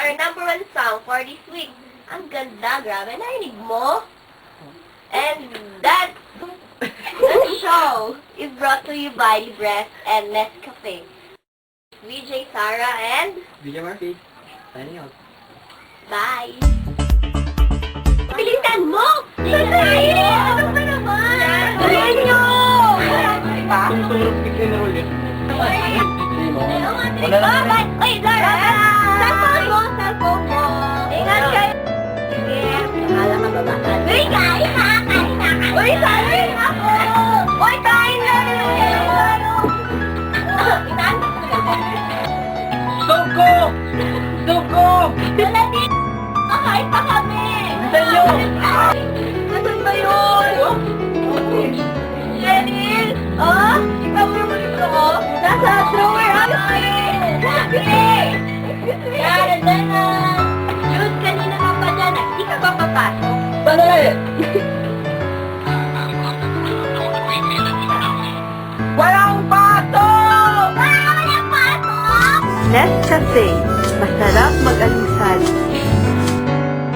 our number one song for this week. Ang ganda, grabe. Narinig mo? And that show is brought to you by Librest and Nescafe. VJ Sarah and DJ Murphy, signing out. bye! Bilisan mo! Sandali! Ano ba naman? Bilisan nyo! Tumuturog bigla na ulit. Wala na. Ay, Lara! Cellphone mo! Cellphone mo! Ingat kayo! Sige, akala ka babaan. Uy, kain na! Kain na! Uy, kain ako! Uy, kain na! Itan? Stop ko! Stop ko! Wala din! Kakain pa kami! Saan yun? Nasaan ba yun? Cheryl! Oh? Ikaw mo yung libro ko? Nasa drawer! Okay! Yan, andyan na! Jude, kanina ka pa dyan. Hindi ka ba papasok? Sandali! Walang pasok! Walang pasok! Nescafe. Masarap mag-almusal.